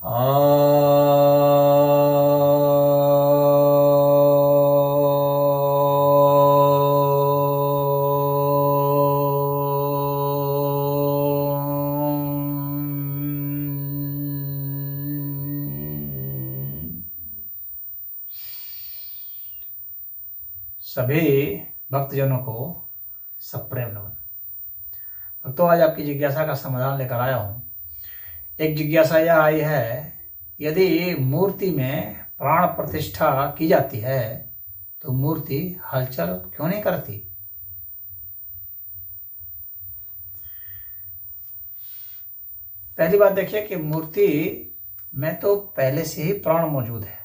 सभी भक्तजनों को सप्रेम नमन। भक्तों, आज आपकी जिज्ञासा का समाधान लेकर आया हूं। एक जिज्ञासा यह आई है, यदि मूर्ति में प्राण प्रतिष्ठा की जाती है तो मूर्ति हलचल क्यों नहीं करती? पहली बात देखिए कि मूर्ति में तो पहले से ही प्राण मौजूद है।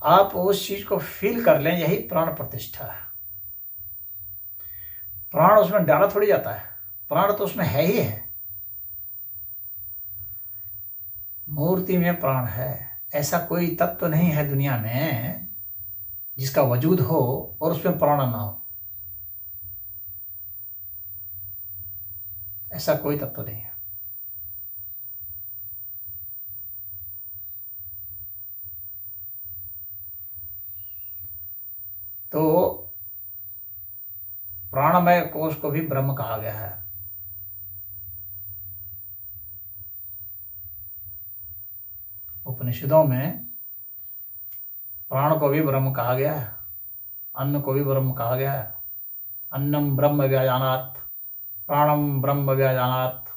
आप उस चीज को फील कर लें, यही प्राण प्रतिष्ठा है। प्राण उसमें डाला थोड़ी जाता है, प्राण तो उसमें है ही है। मूर्ति में प्राण है। ऐसा कोई तत्व तो नहीं है दुनिया में जिसका वजूद हो और उसमें प्राण ना हो। ऐसा कोई तत्व नहीं है। तो प्राणमय कोश को भी ब्रह्म कहा गया है। उपनिषदों में प्राण को भी ब्रह्म कहा गया है, अन्न को भी ब्रह्म कहा गया है। अन्नम ब्रह्म व्याजानात्, प्राणम ब्रह्म व्याजानात्।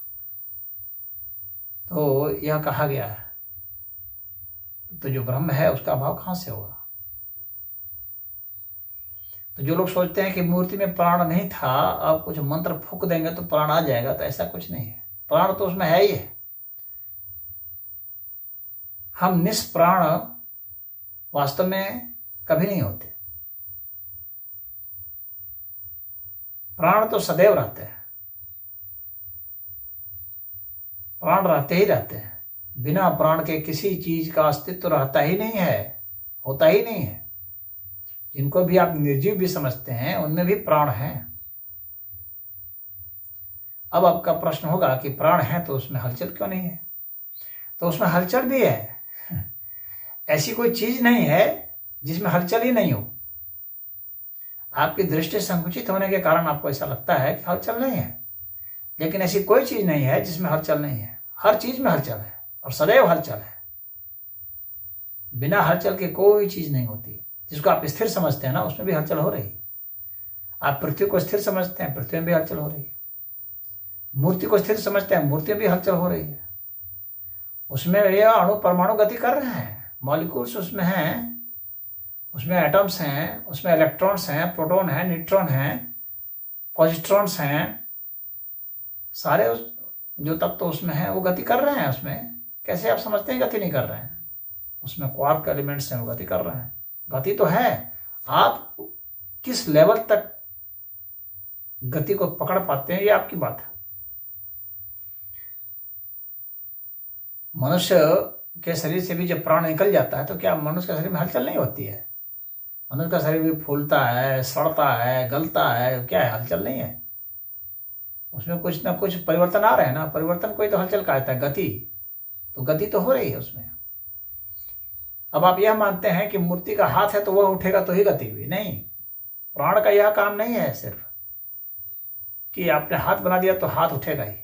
तो यह कहा गया है। तो जो ब्रह्म है उसका अभाव कहां से होगा? तो जो लोग सोचते हैं कि मूर्ति में प्राण नहीं था, अब कुछ मंत्र फूक देंगे तो प्राण आ जाएगा, तो ऐसा कुछ नहीं है। प्राण तो उसमें है ही है। हम निष्प्राण वास्तव में कभी नहीं होते। प्राण तो सदैव रहते हैं। प्राण रहते ही रहते हैं। बिना प्राण के किसी चीज का अस्तित्व रहता ही नहीं है, होता ही नहीं है। जिनको भी आप निर्जीव भी समझते हैं, उनमें भी प्राण हैं। अब आपका प्रश्न होगा कि प्राण है तो उसमें हलचल क्यों नहीं है? तो उसमें हलचल भी है। ऐसी कोई चीज नहीं है जिसमें हलचल ही नहीं हो। आपकी दृष्टि संकुचित होने के कारण आपको ऐसा लगता है कि हलचल नहीं है, लेकिन ऐसी कोई चीज नहीं है जिसमें हलचल नहीं है। हर चीज में हलचल है और सदैव हलचल है। बिना हलचल के कोई चीज नहीं होती। जिसको आप स्थिर समझते हैं ना, उसमें भी हलचल हो रही है। आप पृथ्वी को स्थिर समझते हैं, पृथ्वी में भी हलचल हो रही है। मूर्ति को स्थिर समझते हैं, मूर्ति में भी हलचल हो रही है। उसमें ये अणु परमाणु गति कर रहे हैं, मॉलिक्यूल्स उसमें हैं, उसमें एटम्स हैं, उसमें इलेक्ट्रॉन्स हैं, प्रोटॉन हैं, न्यूट्रॉन हैं, पॉजिट्रॉन्स हैं। सारे जो तत्व उसमें हैं वो गति कर रहे हैं। उसमें कैसे आप समझते हैं गति नहीं कर रहे हैं? उसमें क्वार्क एलिमेंट्स हैं, वो गति कर रहे हैं। गति तो है। आप किस लेवल तक गति को पकड़ पाते हैं, ये आपकी बात है। मनुष्य के शरीर से भी जब प्राण निकल जाता है तो क्या मनुष्य के शरीर में हलचल नहीं होती है? मनुष्य का शरीर भी फूलता है, सड़ता है, गलता है। क्या है? हलचल नहीं है। उसमें कुछ ना कुछ परिवर्तन आ रहे हैं ना। परिवर्तन कोई तो हलचल कहता है, गति। तो गति तो हो रही है उसमें। अब आप यह मानते हैं कि मूर्ति का हाथ है तो वह उठेगा तो ही गति हुई। नहीं, प्राण का यह काम नहीं है सिर्फ कि आपने हाथ बना दिया तो हाथ उठेगा ही।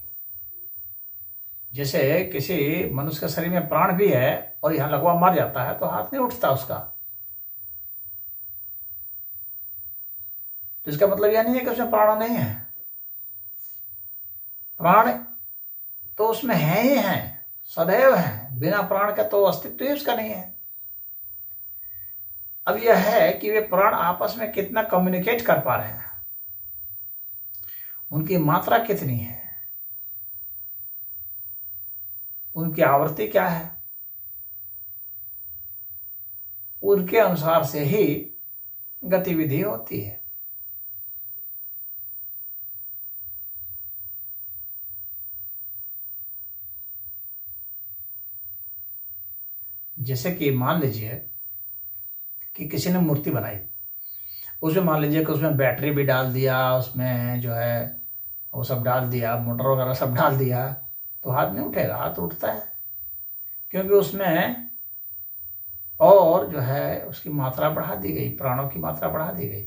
जैसे किसी मनुष्य के शरीर में प्राण भी है और यहां लगवा मार जाता है तो हाथ नहीं उठता उसका। तो इसका मतलब यह नहीं है कि उसमें प्राण नहीं है। प्राण तो उसमें है ही है, सदैव है। बिना प्राण का तो अस्तित्व ही उसका नहीं है। अब यह है कि वे प्राण आपस में कितना कम्युनिकेट कर पा रहे हैं, उनकी मात्रा कितनी है, उनकी आवृत्ति क्या है, उनके अनुसार से ही गतिविधि होती है। जैसे कि मान लीजिए कि किसी ने मूर्ति बनाई, उसमें मान लीजिए कि उसमें बैटरी भी डाल दिया, उसमें जो है वो सब डाल दिया, मोटर वगैरह सब डाल दिया, तो हाथ नहीं उठेगा, हाथ उठता है, क्योंकि उसमें और जो है उसकी मात्रा बढ़ा दी गई, प्राणों की मात्रा बढ़ा दी गई,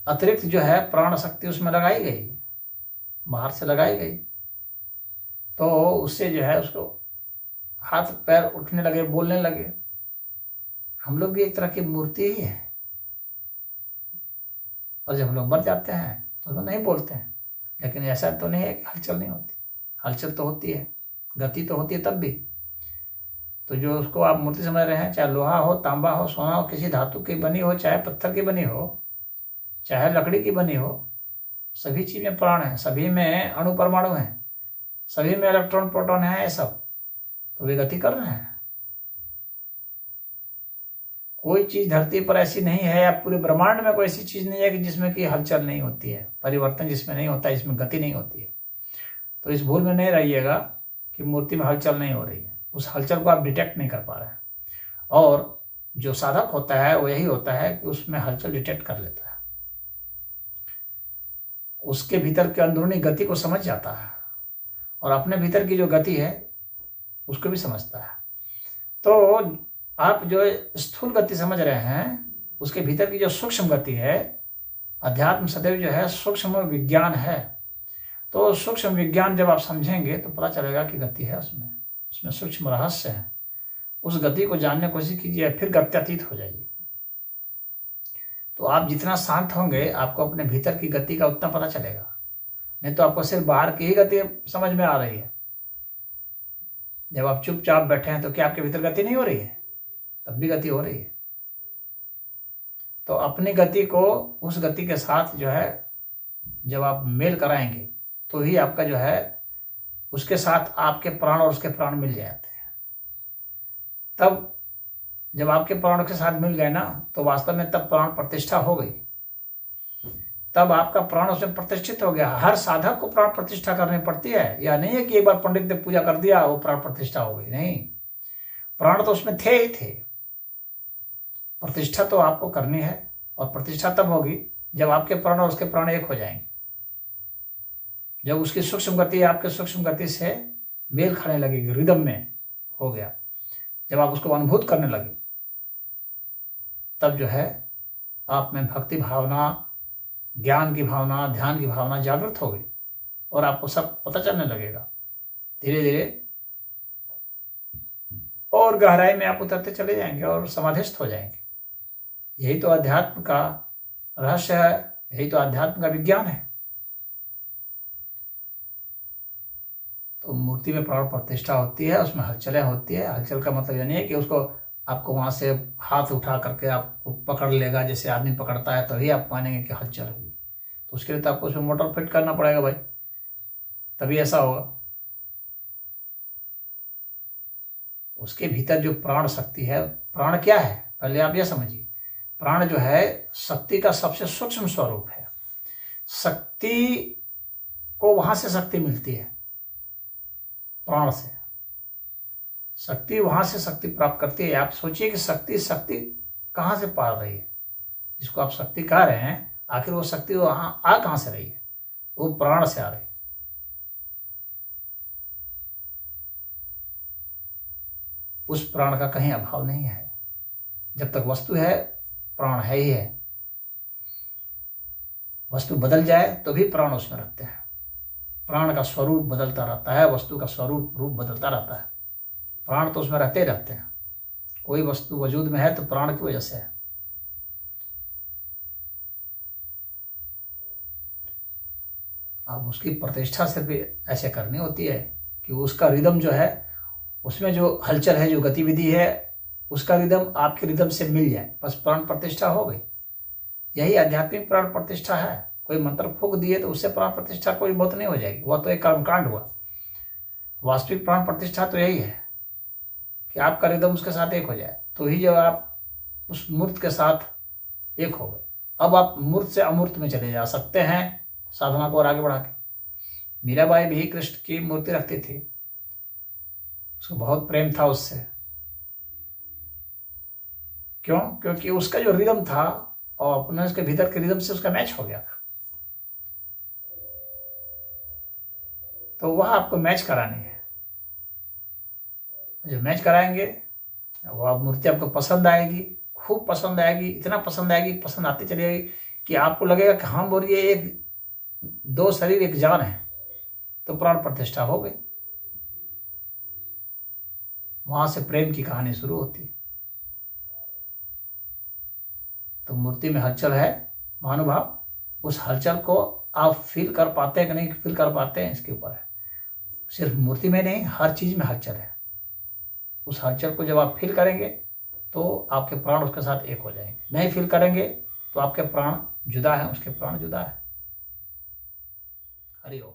अतिरिक्त जो है प्राण शक्ति उसमें लगाई गई, बाहर से लगाई गई। तो उससे जो है उसको हाथ पैर उठने लगे, बोलने लगे। हम लोग भी एक तरह की मूर्ति ही है, और जब हम लोग मर जाते हैं तो वो नहीं बोलते हैं, लेकिन ऐसा तो नहीं है कि हलचल नहीं होती, हलचल तो होती है, गति तो होती है तब भी। तो जो उसको आप मूर्ति समझ रहे हैं, चाहे लोहा हो, तांबा हो, सोना हो, किसी धातु की बनी हो, चाहे पत्थर की बनी हो, चाहे लकड़ी की बनी हो, सभी चीज में प्राण है, सभी में अणु परमाणु है, सभी में इलेक्ट्रॉन प्रोटॉन है, ये सब तो वे गति कर रहे हैं। कोई चीज धरती पर ऐसी नहीं है, या पूरे ब्रह्मांड में कोई ऐसी चीज नहीं है कि जिसमें कि हलचल नहीं होती है, परिवर्तन जिसमें नहीं होता है, जिसमें गति नहीं होती है। तो इस भूल में नहीं रहिएगा कि मूर्ति में हलचल नहीं हो रही है, उस हलचल को आप डिटेक्ट नहीं कर पा रहे हैं। और जो साधक होता है वो यही होता है कि उसमें हलचल डिटेक्ट कर लेता है, उसके भीतर के अंदरूनी गति को समझ जाता है, और अपने भीतर की जो गति है उसको भी समझता है। तो आप जो स्थूल गति समझ रहे हैं, उसके भीतर की जो सूक्ष्म गति है, अध्यात्म सदैव जो है सूक्ष्म विज्ञान है। तो सूक्ष्म विज्ञान जब आप समझेंगे तो पता चलेगा कि गति है उसमें, उसमें सूक्ष्म रहस्य है। उस गति को जानने की कोशिश कीजिए, फिर गत्यातीत हो जाइए। तो आप जितना शांत होंगे, आपको अपने भीतर की गति का उतना पता चलेगा। नहीं तो आपको सिर्फ बाहर की ही गति समझ में आ रही है। जब आप चुपचाप बैठे हैं तो क्या आपके भीतर गति नहीं हो रही है? तब भी गति हो रही है। तो अपनी गति को उस गति के साथ जो है जब आप मेल कराएंगे तो ही आपका जो है उसके साथ आपके प्राण और उसके प्राण मिल जाते हैं। तब जब आपके प्राण के साथ मिल गए ना, तो वास्तव में तब प्राण प्रतिष्ठा हो गई, तब आपका प्राण उसमें प्रतिष्ठित हो गया। हर साधक को प्राण प्रतिष्ठा करनी पड़ती है, या नहीं है कि एक बार पंडित ने पूजा कर दिया वो प्राण प्रतिष्ठा हो गई, नहीं, प्राण तो उसमें थे ही थे। प्रतिष्ठा तो आपको करनी है, और प्रतिष्ठा तब होगी जब आपके प्राण और उसके प्राण एक हो जाएंगे, जब उसकी सूक्ष्म गति आपके सूक्ष्म गति से मेल खाने लगेगी, रिदम में हो गया, जब आप उसको अनुभूत करने लगे, तब जो है आप में भक्ति भावना, ज्ञान की भावना, ध्यान की भावना जागृत हो गई, और आपको सब पता चलने लगेगा। धीरे धीरे और गहराई में आप उतरते चले जाएंगे और समाधिस्थ हो जाएंगे। यही तो अध्यात्म का रहस्य है, यही तो अध्यात्म का विज्ञान है। तो मूर्ति में प्राण प्रतिष्ठा होती है, उसमें हलचलें होती है। हलचल का मतलब यह नहीं है कि उसको आपको वहां से हाथ उठा करके आपको पकड़ लेगा, जैसे आदमी पकड़ता है तभी आप मानेंगे कि हलचल हुई। तो उसके लिए तो आपको उसमें मोटर फिट करना पड़ेगा भाई, तभी ऐसा होगा। उसके भीतर जो प्राण शक्ति है, प्राण क्या है पहले आप यह समझिए। प्राण जो है शक्ति का सबसे सूक्ष्म स्वरूप है। शक्ति को वहां से शक्ति मिलती है, प्राण से शक्ति, वहां से शक्ति प्राप्त करती है। आप सोचिए कि शक्ति कहां से पा रही है, जिसको आप शक्ति कह रहे हैं, आखिर वो शक्ति वहां आ कहां से रही है? वो प्राण से आ रही है। उस प्राण का कहीं अभाव नहीं है। जब तक वस्तु है, प्राण है ही है। वस्तु बदल जाए तो भी प्राण उसमें रहते हैं। प्राण का स्वरूप बदलता रहता है, वस्तु का स्वरूप रूप बदलता रहता है, प्राण तो उसमें रहते ही रहते हैं। कोई वस्तु वजूद में है तो प्राण की वजह से है। अब उसकी प्रतिष्ठा सिर्फ ऐसे करनी होती है कि उसका रिदम जो है, उसमें जो हलचल है, जो गतिविधि है, उसका रिदम आपके रिदम से मिल जाए, बस प्राण प्रतिष्ठा हो गई। यही आध्यात्मिक प्राण प्रतिष्ठा है। कोई मंत्र फूंक दिए तो उससे प्राण प्रतिष्ठा कोई बहुत नहीं हो जाएगी, वह तो एक कर्मकांड हुआ। वास्तविक प्राण प्रतिष्ठा तो यही है कि आपका रिदम उसके साथ एक हो जाए, तो ही जब आप उस मूर्त के साथ एक हो गए, अब आप मूर्त से अमूर्त में चले जा सकते हैं साधना को और आगे बढ़ा के। मीराबाई भी कृष्ण की मूर्ति रखती थी, उसको बहुत प्रेम था उससे। क्यों? क्योंकि उसका जो रिदम था और अपने उसके भीतर के रिदम से उसका मैच हो गया था। तो वह आपको मैच करानी है। जो मैच कराएंगे वह मूर्ति आपको पसंद आएगी, खूब पसंद आएगी, इतना पसंद आएगी, पसंद आती चली जाएगी कि आपको लगेगा कि हाँ बोल ये एक दो शरीर एक जान है। तो प्राण प्रतिष्ठा हो गई। वहां से प्रेम की कहानी शुरू होती है। तो मूर्ति में हलचल है महानुभाव, उस हलचल को आप फील कर पाते हैं कि नहीं फील कर पाते हैं इसके ऊपर है। सिर्फ मूर्ति में नहीं, हर चीज में हलचल है। उस हलचल को जब आप फील करेंगे तो आपके प्राण उसके साथ एक हो जाएंगे। नहीं फील करेंगे तो आपके प्राण जुदा है, उसके प्राण जुदा है। हरि ओम।